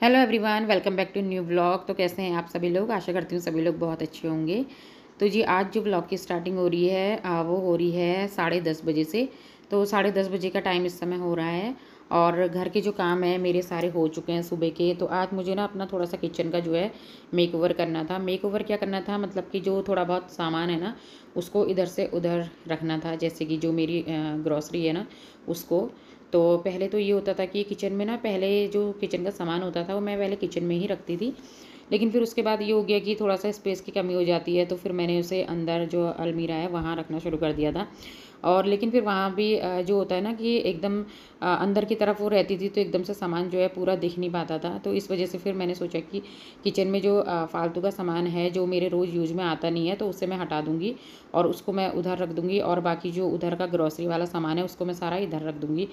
Hello everyone, welcome back to new blog. तो कैसे हैं आप सभी लोग? आशा करती हूँ सभी लोग बहुत अच्छे होंगे। तो जी आज जो ब्लॉग की स्टार्टिंग हो रही है वो हो रही है 10:30 बजे से। तो 10:30 बजे का टाइम इस समय हो रहा है और घर के जो काम है मेरे सारे हो चुके हैं सुबह के। तो आज मुझे ना अपना थोड़ा सा किचन का जो है मेक ओवर करना था। मेक ओवर क्या करना था, मतलब कि जो थोड़ा बहुत सामान है ना उसको इधर से उधर रखना था। जैसे कि जो मेरी ग्रॉसरी है ना उसको, तो पहले तो ये होता था कि किचन में ना, पहले जो किचन का सामान होता था वो मैं पहले किचन में ही रखती थी। लेकिन फिर उसके बाद ये हो गया कि थोड़ा सा स्पेस की कमी हो जाती है, तो फिर मैंने उसे अंदर जो अलमीरा है वहाँ रखना शुरू कर दिया था। और लेकिन फिर वहाँ भी जो होता है ना कि एकदम अंदर की तरफ वो रहती थी, तो एकदम से सामान जो है पूरा दिख नहीं पाता था। तो इस वजह से फिर मैंने सोचा कि किचन में जो फालतू का सामान है जो मेरे रोज़ यूज़ में आता नहीं है, तो उसे मैं हटा दूँगी और उसको मैं उधर रख दूँगी, और बाकी जो उधर का ग्रॉसरी वाला सामान है उसको मैं सारा इधर रख दूँगी।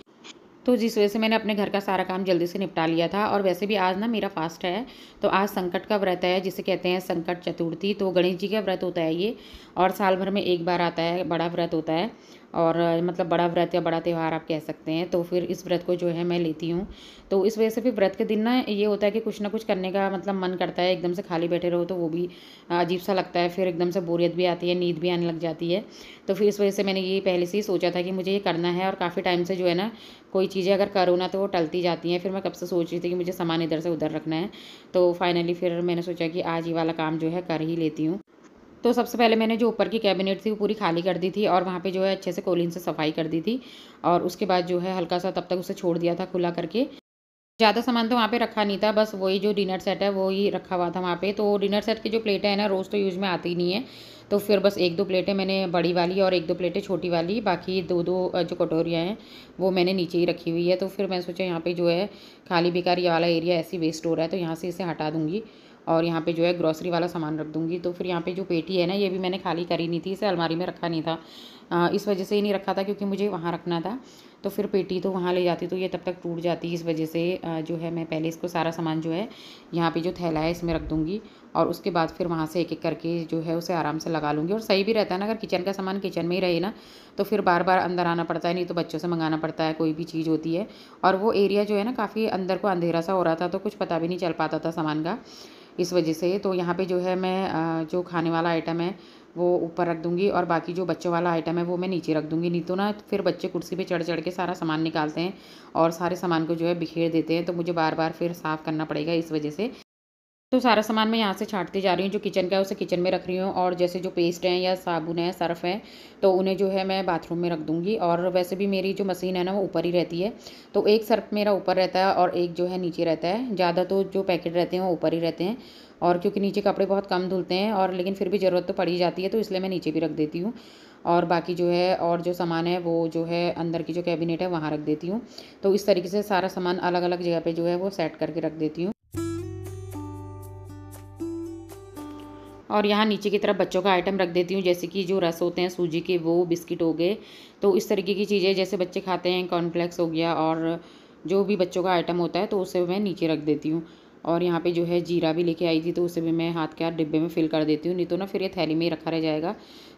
तो जिस वजह से मैंने अपने घर का सारा काम जल्दी से निपटा लिया था। और वैसे भी आज ना मेरा फास्ट है, तो आज संकट का व्रत है जिसे कहते हैं संकट चतुर्थी। तो गणेश जी का व्रत होता है ये, और साल भर में एक बार आता है, बड़ा व्रत होता है। और मतलब बड़ा व्रत या बड़ा त्यौहार आप कह सकते हैं। तो फिर इस व्रत को जो है मैं लेती हूँ। तो इस वजह से फिर व्रत के दिन ना ये होता है कि कुछ ना कुछ करने का मतलब मन करता है। एकदम से खाली बैठे रहो तो वो भी अजीब सा लगता है, फिर एकदम से बोरियत भी आती है, नींद भी आने लग जाती है। तो फिर इस वजह से मैंने ये पहले से ही सोचा था कि मुझे ये करना है, और काफ़ी टाइम से जो है ना कोई चीज़ें अगर करो ना तो वो टलती जाती हैं। फिर मैं कब से सोच रही थी कि मुझे सामान इधर से उधर रखना है। तो फाइनली फिर मैंने सोचा कि आज ये वाला काम जो है कर ही लेती हूँ। तो सबसे पहले मैंने जो ऊपर की कैबिनेट थी वो पूरी खाली कर दी थी, और वहाँ पे जो है अच्छे से कोलिन से सफाई कर दी थी। और उसके बाद जो है हल्का सा तब तक उसे छोड़ दिया था खुला करके। ज़्यादा सामान तो वहाँ पे रखा नहीं था, बस वही जो डिनर सेट है वो ही रखा हुआ था वहाँ पे। तो डिनर सेट की जो प्लेटें हैं ना रोज़ तो यूज़ में आती ही नहीं है। तो फिर बस 1-2 प्लेटें मैंने बड़ी वाली और 1-2 प्लेटें छोटी वाली, बाकी 2-2 जो कटोरियाँ हैं वो मैंने नीचे ही रखी हुई है। तो फिर मैंने सोचा यहाँ पे जो है खाली बेकार ये वाला एरिया ऐसे ही वेस्ट हो रहा है, तो यहाँ से इसे हटा दूँगी और यहाँ पे जो है ग्रॉसरी वाला सामान रख दूँगी। तो फिर यहाँ पे जो पेटी है ना ये भी मैंने खाली करी नहीं थी, इसे अलमारी में रखा नहीं था। इस वजह से ही नहीं रखा था क्योंकि मुझे वहाँ रखना था। तो फिर पेटी तो वहाँ ले जाती तो ये तब तक टूट जाती। इस वजह से जो है मैं पहले इसको सारा सामान जो है यहाँ पे जो थैला है इसमें रख दूँगी, और उसके बाद फिर वहाँ से एक-एक करके जो है उसे आराम से लगा लूँगी। और सही भी रहता है ना, अगर किचन का सामान किचन में ही रहे ना तो फिर बार-बार अंदर आना पड़ता है, नहीं तो बच्चों से मँगाना पड़ता है, कोई भी चीज़ होती है। और वो एरिया जो है ना काफ़ी अंदर को अंधेरा सा हो रहा था, तो कुछ पता भी नहीं चल पाता था सामान का, इस वजह से। तो यहाँ पे जो है मैं जो खाने वाला आइटम है वो ऊपर रख दूँगी, और बाकी जो बच्चों वाला आइटम है वो मैं नीचे रख दूँगी। नहीं तो ना फिर बच्चे कुर्सी पे चढ़-चढ़ के सारा सामान निकालते हैं और सारे सामान को जो है बिखेर देते हैं, तो मुझे बार-बार फिर साफ़ करना पड़ेगा इस वजह से। तो सारा सामान मैं यहाँ से छाँटती जा रही हूँ, जो किचन का है उसे किचन में रख रही हूँ, और जैसे जो पेस्ट हैं या साबुन है, सर्फ़ है, तो उन्हें जो है मैं बाथरूम में रख दूँगी। और वैसे भी मेरी जो मशीन है ना वो ऊपर ही रहती है, तो एक सर्फ़ मेरा ऊपर रहता है और एक जो है नीचे रहता है। ज़्यादा तो जो पैकेट रहते हैं वो ऊपर ही रहते हैं, और क्योंकि नीचे कपड़े बहुत कम धुलते हैं, और लेकिन फिर भी ज़रूरत तो पड़ ही जाती है, तो इसलिए मैं नीचे भी रख देती हूँ। और बाकी जो है और जो सामान है वो जो है अंदर की जो कैबिनेट है वहाँ रख देती हूँ। तो इस तरीके से सारा सामान अलग-अलग जगह पे जो है वो सेट करके रख देती हूँ। और यहाँ नीचे की तरफ बच्चों का आइटम रख देती हूँ, जैसे कि जो रस होते हैं सूजी के वो, बिस्किट हो गए। तो इस तरीके की चीज़ें जैसे बच्चे खाते हैं, कॉर्नफ्लेक्स हो गया, और जो भी बच्चों का आइटम होता है तो उसे मैं नीचे रख देती हूँ। और यहाँ पे जो है जीरा भी लेके आई थी, तो उसे भी मैं हाथ के हाथ डिब्बे में फ़िल कर देती हूँ, नहीं तो ना फिर ये थैली में ही रखा रह जाएगा।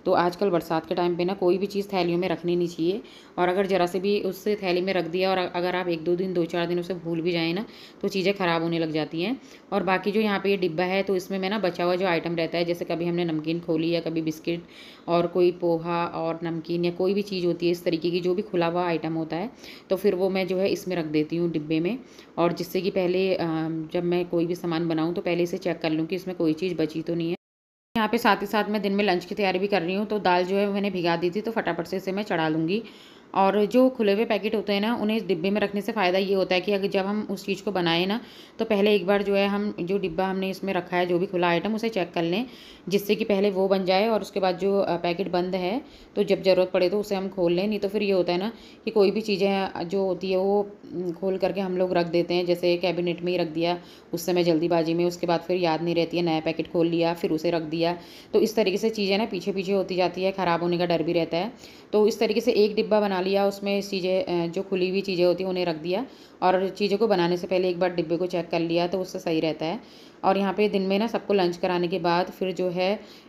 तो आजकल बरसात के टाइम पे ना कोई भी चीज़ थैलियों में रखनी नहीं चाहिए, और अगर ज़रा से भी उससे थैली में रख दिया और अगर आप 1-2 दिन 2-4 दिन उसे भूल भी जाएँ ना, तो चीज़ें ख़राब होने लग जाती हैं। और बाकी जो यहाँ पे ये डिब्बा है तो इसमें मैं ना बचा हुआ जो आइटम रहता है, जैसे कभी हमने नमकीन खोली या कभी बिस्किट और कोई पोहा और नमकीन या कोई भी चीज़ होती है इस तरीके की, जो भी खुला हुआ आइटम होता है, तो फिर वो मैं जो है इसमें रख देती हूँ डिब्बे में। और जिससे कि पहले जब मैं कोई भी सामान बनाऊँ तो पहले इसे चेक कर लूँ कि इसमें कोई चीज़ बची तो नहीं है। यहाँ पे साथ ही साथ मैं दिन में लंच की तैयारी भी कर रही हूँ, तो दाल जो है मैंने भिगा दी थी, तो फटाफट से इसे मैं चढ़ा लूँगी। और जो खुले हुए पैकेट होते हैं ना, उन्हें इस डिब्बे में रखने से फ़ायदा ये होता है कि अगर जब हम उस चीज़ को बनाएँ ना, तो पहले एक बार जो है हम जो डिब्बा हमने इसमें रखा है, जो भी खुला आइटम उसे चेक कर लें, जिससे कि पहले वो बन जाए और उसके बाद जो पैकेट बंद है, तो जब ज़रूरत पड़े तो उसे हम खोल लें। नहीं तो फिर ये होता है ना कि कोई भी चीज़ें जो होती है वो खोल करके हम लोग रख देते हैं, जैसे कैबिनेट में ही रख दिया उस समय जल्दीबाजी में, उसके बाद फिर याद नहीं रहती है, नया पैकेट खोल लिया, फिर उसे रख दिया। तो इस तरीके से चीज़ें ना पीछे-पीछे होती जाती है, ख़राब होने का डर भी रहता है। तो इस तरीके से एक डिब्बा बना बना लिया, उसमें चीज़ें जो खुली हुई चीज़ें होती हैं उन्हें रख दिया और चीज़ों को बनाने से पहले एक बार डिब्बे को चेक कर लिया तो उससे सही रहता है। और यहाँ पे दिन में ना सबको लंच कराने के बाद फिर जो है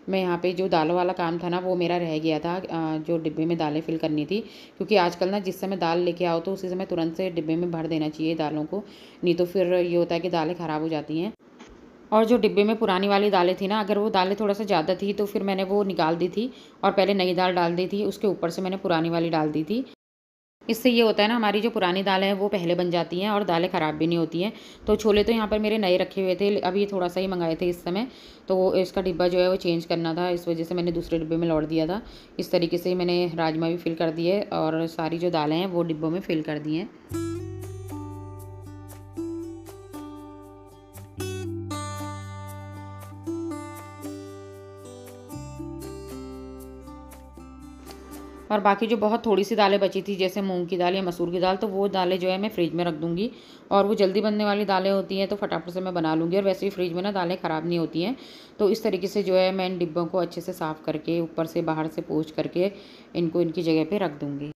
मैं यहाँ पे जो दालों वाला काम था ना वो मेरा रह गया था, जो डिब्बे में दालें फिल करनी थी, क्योंकि आजकल ना जिस समय दाल लेके आओ तो उसी समय तुरंत से डिब्बे में भर देना चाहिए दालों को, नहीं तो फिर ये होता है कि दालें ख़राब हो जाती हैं। और जो डिब्बे में पुरानी वाली दालें थी ना, अगर वो दालें थोड़ा-सा ज़्यादा थी तो फिर मैंने वो निकाल दी थी और पहले नई दाल डाल दी थी, उसके ऊपर से मैंने पुरानी वाली डाल दी थी। इससे ये होता है ना, हमारी जो पुरानी दालें हैं वो पहले बन जाती हैं और दालें ख़राब भी नहीं होती हैं। तो छोले तो यहाँ पर मेरे नए रखे हुए थे, अभी थोड़ा-सा ही मँगाए थे इस समय, तो इसका डिब्बा जो है वो चेंज करना था, इस वजह से मैंने दूसरे डिब्बे में लौट दिया था। इस तरीके से मैंने राजमा भी फिल कर दिए और सारी जो दालें हैं वो डिब्बों में फिल कर दी हैं। और बाकी जो बहुत थोड़ी-सी दालें बची थी, जैसे मूँग की दाल या मसूर की दाल, तो वो दालें जो है मैं फ्रिज में रख दूँगी। और वो जल्दी बनने वाली दालें होती हैं तो फटाफट से मैं बना लूँगी, और वैसे ही फ्रिज में ना दालें ख़राब नहीं होती हैं। तो इस तरीके से जो है मैं इन डिब्बों को अच्छे से साफ़ करके ऊपर से बाहर से पोंछ करके इनको इनकी जगह पे रख दूँगी।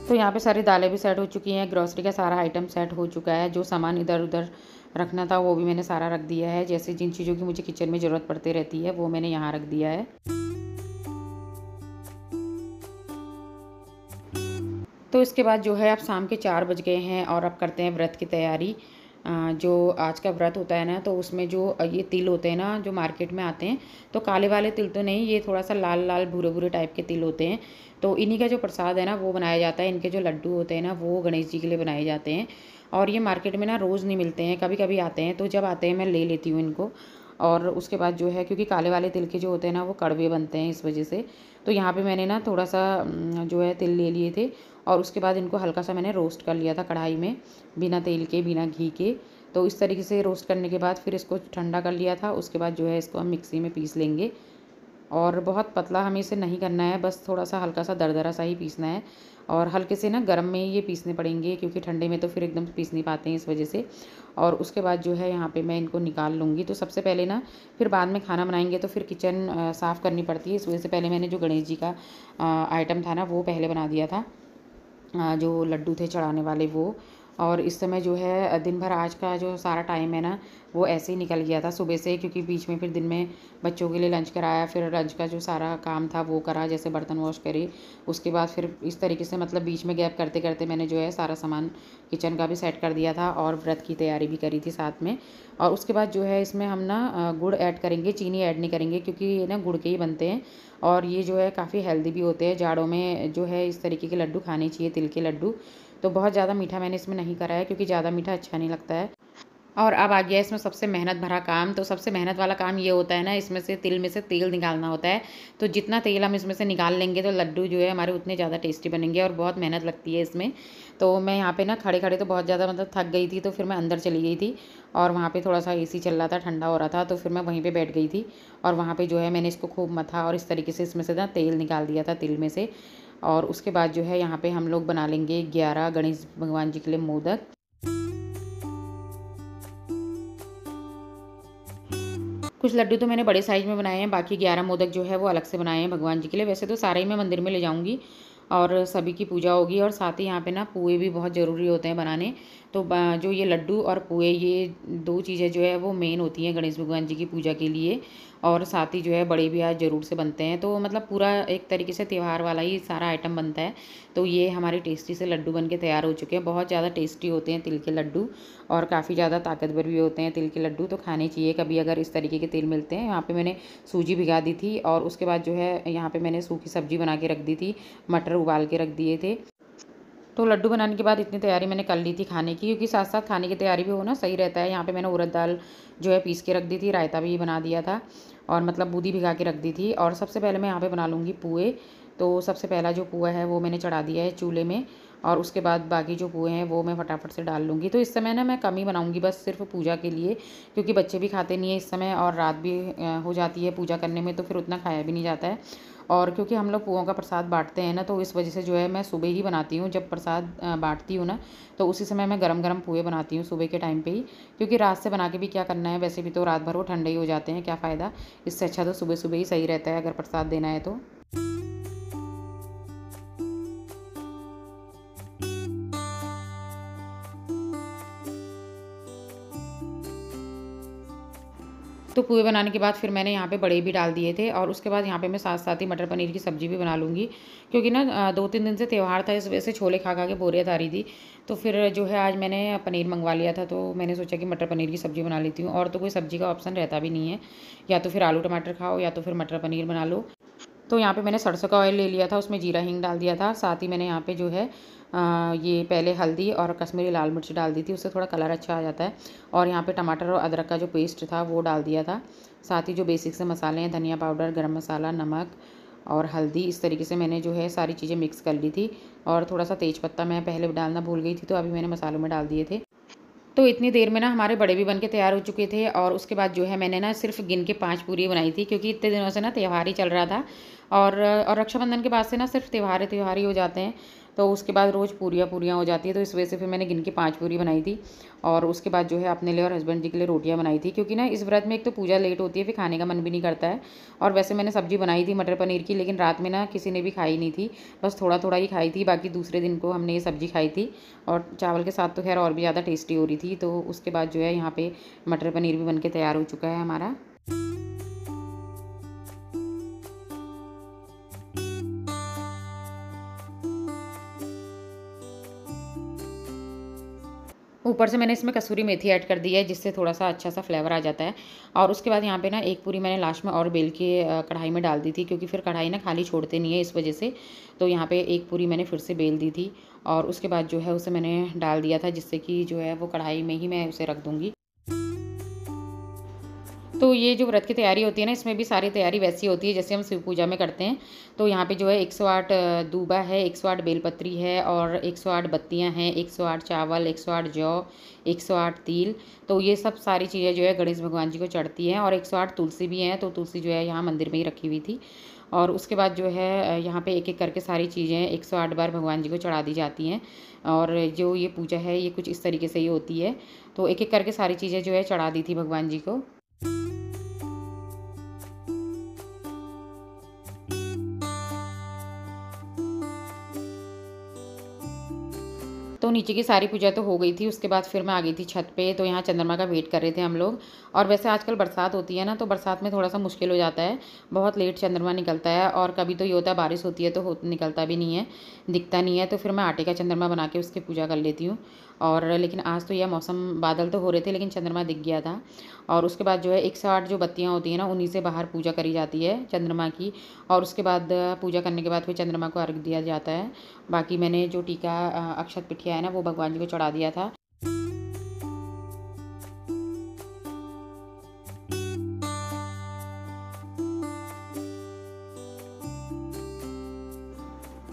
तो यहाँ पे सारी दालें भी सेट हो चुकी हैं, ग्रोसरी का सारा आइटम सेट हो चुका है, जो सामान इधर-उधर रखना था वो भी मैंने सारा रख दिया है। जैसे जिन चीज़ों की मुझे किचन में ज़रूरत पड़ती रहती है वो मैंने यहाँ रख दिया है। तो इसके बाद जो है अब शाम के 4 बज गए हैं और अब करते हैं व्रत की तैयारी। जो आज का व्रत होता है ना, तो उसमें जो ये तिल होते हैं ना जो मार्केट में आते हैं, तो काले वाले तिल तो नहीं, ये थोड़ा-सा लाल-लाल भूरे-भूरे टाइप के तिल होते हैं। तो इन्हीं का जो प्रसाद है ना वो बनाया जाता है। इनके जो लड्डू होते हैं ना वो गणेश जी के लिए बनाए जाते हैं। और ये मार्केट में ना रोज़ नहीं मिलते हैं, कभी-कभी आते हैं, तो जब आते हैं मैं ले लेती हूँ इनको। और उसके बाद जो है, क्योंकि काले वाले तिल के जो होते हैं ना वो कड़वे बनते हैं इस वज़ह से। तो यहाँ पे मैंने ना थोड़ा-सा जो है तिल ले लिए थे और उसके बाद इनको हल्का-सा मैंने रोस्ट कर लिया था कढ़ाई में, बिना तेल के, बिना घी के। तो इस तरीके से रोस्ट करने के बाद फिर इसको ठंडा कर लिया था। उसके बाद जो है इसको हम मिक्सी में पीस लेंगे। और बहुत पतला हमें इसे नहीं करना है, बस थोड़ा-सा हल्का-सा दरदरा सा ही पीसना है। और हल्के से ना गरम में ही ये पीसने पड़ेंगे, क्योंकि ठंडे में तो फिर एकदम पीस नहीं पाते हैं इस वजह से। और उसके बाद जो है यहाँ पे मैं इनको निकाल लूँगी। तो सबसे पहले ना, फिर बाद में खाना बनाएँगे तो फिर किचन साफ़ करनी पड़ती है, इस वजह से पहले मैंने जो गणेश जी का आइटम था ना वो पहले बना दिया था। जो लड्डू थे चढ़ाने वाले वो। और इस समय जो है दिन भर आज का जो सारा टाइम है ना वो ऐसे ही निकल गया था सुबह से, क्योंकि बीच में फिर दिन में बच्चों के लिए लंच कराया, फिर लंच का जो सारा काम था वो करा, जैसे बर्तन वॉश करे। उसके बाद फिर इस तरीके से, मतलब बीच में गैप करते करते मैंने जो है सारा सामान किचन का भी सेट कर दिया था और व्रत की तैयारी भी करी थी साथ में। और उसके बाद जो है इसमें हम ना गुड़ ऐड करेंगे, चीनी ऐड नहीं करेंगे, क्योंकि ये ना गुड़ के ही बनते हैं और ये जो है काफ़ी हेल्दी भी होते हैं। जाड़ों में जो है इस तरीके के लड्डू खाने चाहिए, तिल के लड्डू। तो बहुत ज़्यादा मीठा मैंने इसमें नहीं करा है, क्योंकि ज़्यादा मीठा अच्छा नहीं लगता है। और अब आ गया इसमें सबसे मेहनत भरा काम। तो सबसे मेहनत वाला काम ये होता है ना, इसमें से तिल में से तेल निकालना होता है। तो जितना तेल हम इसमें से निकाल लेंगे तो लड्डू जो है हमारे उतने ज़्यादा टेस्टी बनेंगे, और बहुत मेहनत लगती है इसमें। तो मैं यहाँ पे ना खड़े-खड़े तो बहुत ज़्यादा, मतलब थक गई थी, तो फिर मैं अंदर चली गई थी और वहाँ पे थोड़ा-सा एसी चल रहा था, ठंडा हो रहा था, तो फिर मैं वहीं पे बैठ गई थी। और वहाँ पे जो है मैंने इसको खूब मथा और इस तरीके से इसमें से ना तेल निकाल दिया था तिल में से। और उसके बाद जो है यहाँ पे हम लोग बना लेंगे 11 गणेश भगवान जी के लिए मोदक। कुछ लड्डू तो मैंने बड़े साइज़ में बनाए हैं, बाकी 11 मोदक जो है वो अलग से बनाए हैं भगवान जी के लिए। वैसे तो सारे ही मैं मंदिर में ले जाऊँगी और सभी की पूजा होगी, और साथ ही यहाँ पे ना पुए भी बहुत ज़रूरी होते हैं बनाने। तो जो ये लड्डू और पुए, ये 2 चीज़ें जो है वो मेन होती हैं गणेश भगवान जी की पूजा के लिए। और साथ ही जो है बड़े भी आज ज़रूर से बनते हैं। तो मतलब पूरा एक तरीके से त्योहार वाला ही सारा आइटम बनता है। तो ये हमारे टेस्टी से लड्डू बन के तैयार हो चुके हैं। बहुत ज़्यादा टेस्टी होते हैं तिल के लड्डू, और काफ़ी ज़्यादा ताकतवर भी होते हैं तिल के लड्डू, तो खाने चाहिए कभी अगर इस तरीके के तिल मिलते हैं। यहाँ पे मैंने सूजी भिगा दी थी, और उसके बाद जो है यहाँ पे मैंने सूखी सब्जी बना के रख दी थी, मटर उबाल के रख दिए थे। तो लड्डू बनाने के बाद इतनी तैयारी मैंने कर ली थी खाने की, क्योंकि साथ-साथ खाने की तैयारी भी होना सही रहता है। यहाँ पे मैंने उड़द दाल जो है पीस के रख दी थी, रायता भी बना दिया था, और मतलब बूंदी भिगा के रख दी थी। और सबसे पहले मैं यहाँ पे बना लूँगी पुए। तो सबसे पहला जो पुआ है वो मैंने चढ़ा दिया है चूल्हे में, और उसके बाद बाकी जो पुए हैं वो मैं फटाफट से डाल लूँगी। तो इस समय ना मैं कम ही बनाऊँगी, बस सिर्फ पूजा के लिए, क्योंकि बच्चे भी खाते नहीं हैं इस समय, और रात भी हो जाती है पूजा करने में, तो फिर उतना खाया भी नहीं जाता है। और क्योंकि हम लोग पुओं का प्रसाद बाँटते हैं ना, तो इस वजह से जो है मैं सुबह ही बनाती हूँ। जब प्रसाद बाँटती हूँ ना, तो उसी समय मैं गरम-गरम पुए बनाती हूँ सुबह के टाइम पे ही, क्योंकि रात से बना के भी क्या करना है, वैसे भी तो रात भर वो ठंडे ही हो जाते हैं, क्या फ़ायदा। इससे अच्छा तो सुबह-सुबह ही सही रहता है अगर प्रसाद देना है तो। तो पुए बनाने के बाद फिर मैंने यहाँ पे बड़े भी डाल दिए थे, और उसके बाद यहाँ पे मैं साथ-साथ ही मटर पनीर की सब्ज़ी भी बना लूँगी, क्योंकि ना 2-3 दिन से त्योहार था, इस वजह से छोले खा-खा के बोरियत आ रही थी। तो फिर जो है आज मैंने पनीर मँगवा लिया था, तो मैंने सोचा कि मटर पनीर की सब्ज़ी बना लेती हूँ, और तो कोई सब्ज़ी का ऑप्शन रहता भी नहीं है। या तो फिर आलू टमाटर खाओ, या तो फिर मटर पनीर बना लो। तो यहाँ पे मैंने सरसों का ऑयल ले लिया था, उसमें जीरा हींग डाल दिया था। साथ ही मैंने यहाँ पे जो है ये पहले हल्दी और कश्मीरी लाल मिर्च डाल दी थी, उससे थोड़ा कलर अच्छा आ जाता है। और यहाँ पे टमाटर और अदरक का जो पेस्ट था वो डाल दिया था। साथ ही जो बेसिक से मसाले हैं, धनिया पाउडर, गरम मसाला, नमक और हल्दी, इस तरीके से मैंने जो है सारी चीज़ें मिक्स कर ली थी। और थोड़ा-सा तेज पत्ता मैं पहले डालना भूल गई थी, तो अभी मैंने मसालों में डाल दिए थे। तो इतनी देर में ना हमारे बड़े भी बन के तैयार हो चुके थे, और उसके बाद जो है मैंने ना सिर्फ़ गिन के 5 पूरी बनाई थी, क्योंकि इतने दिनों से ना त्योहार ही चल रहा था। और रक्षाबंधन के बाद से ना सिर्फ़ त्योहार ही हो जाते हैं। तो उसके बाद रोज़ पूरियाँ हो जाती है, तो इस वजह से फिर मैंने गिन के 5 पूरी बनाई थी। और उसके बाद जो है अपने लिए और हस्बैंड जी के लिए रोटियाँ बनाई थी, क्योंकि ना इस व्रत में एक तो पूजा लेट होती है, फिर खाने का मन भी नहीं करता है। और वैसे मैंने सब्ज़ी बनाई थी मटर पनीर की, लेकिन रात में ना किसी ने भी खाई नहीं थी, बस थोड़ा-थोड़ा ही खाई थी। बाकी दूसरे दिन को हमने ये सब्ज़ी खाई थी, और चावल के साथ तो ख़ैर और भी ज़्यादा टेस्टी हो रही थी। तो उसके बाद जो है यहाँ पे मटर पनीर भी बन के तैयार हो चुका है हमारा। ऊपर से मैंने इसमें कसूरी मेथी ऐड कर दी है, जिससे थोड़ा-सा अच्छा-सा फ्लेवर आ जाता है। और उसके बाद यहाँ पे ना एक पूरी मैंने लास्ट में और बेल के कढ़ाई में डाल दी थी, क्योंकि फिर कढ़ाई ना खाली छोड़ते नहीं है, इस वजह से। तो यहाँ पे एक पूरी मैंने फिर से बेल दी थी, और उसके बाद जो है उसे मैंने डाल दिया था, जिससे कि जो है वो कढ़ाई में ही मैं उसे रख दूँगी। तो ये जो व्रत की तैयारी होती है ना, इसमें भी सारी तैयारी वैसी होती है जैसे हम शिव पूजा में करते हैं। तो यहाँ पे जो है 108 दूबा है, 108 बेलपत्री है, और 108 बत्तियाँ हैं, 108 चावल, 108 जौ, 108 तिल। तो ये सब सारी चीज़ें जो है गणेश भगवान जी को चढ़ती हैं, और 108 तुलसी भी हैं, तो तुलसी जो है यहाँ मंदिर में ही रखी हुई थी। और उसके बाद जो है यहाँ पे एक-एक करके सारी चीज़ें 108 बार भगवान जी को चढ़ा दी जाती हैं। और जो ये पूजा है, ये कुछ इस तरीके से ही होती है। तो एक-एक करके सारी चीज़ें जो है चढ़ा दी थी भगवान जी को। तो नीचे की सारी पूजा तो हो गई थी, उसके बाद फिर मैं आ गई थी छत पे, तो यहाँ चंद्रमा का वेट कर रहे थे हम लोग। और वैसे आजकल बरसात होती है ना, तो बरसात में थोड़ा-सा मुश्किल हो जाता है, बहुत लेट चंद्रमा निकलता है, और कभी तो ये होता है बारिश होती है तो निकलता भी नहीं है, दिखता नहीं है, तो फिर मैं आटे का चंद्रमा बना के उसकी पूजा कर लेती हूँ। और लेकिन आज तो यह मौसम, बादल तो हो रहे थे लेकिन चंद्रमा दिख गया था। और उसके बाद जो है 108 जो बत्तियाँ होती हैं ना, उन्हीं से बाहर पूजा करी जाती है चंद्रमा की। और उसके बाद पूजा करने के बाद फिर चंद्रमा को अर्घ दिया जाता है। बाकी मैंने जो टीका अक्षत पिठिया है ना, वो भगवान जी को चढ़ा दिया था।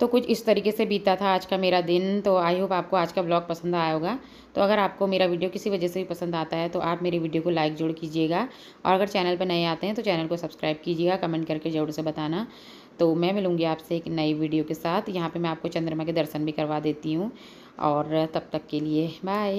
तो कुछ इस तरीके से बीता था आज का मेरा दिन। तो आई होप आपको आज का ब्लॉग पसंद आया होगा। तो अगर आपको मेरा वीडियो किसी वजह से भी पसंद आता है, तो आप मेरी वीडियो को लाइक ज़रूर कीजिएगा, और अगर चैनल पर नए आते हैं तो चैनल को सब्सक्राइब कीजिएगा, कमेंट करके ज़रूर से बताना। तो मैं मिलूँगी आपसे एक नई वीडियो के साथ। यहाँ पे मैं आपको चंद्रमा के दर्शन भी करवा देती हूँ, और तब तक के लिए बाय।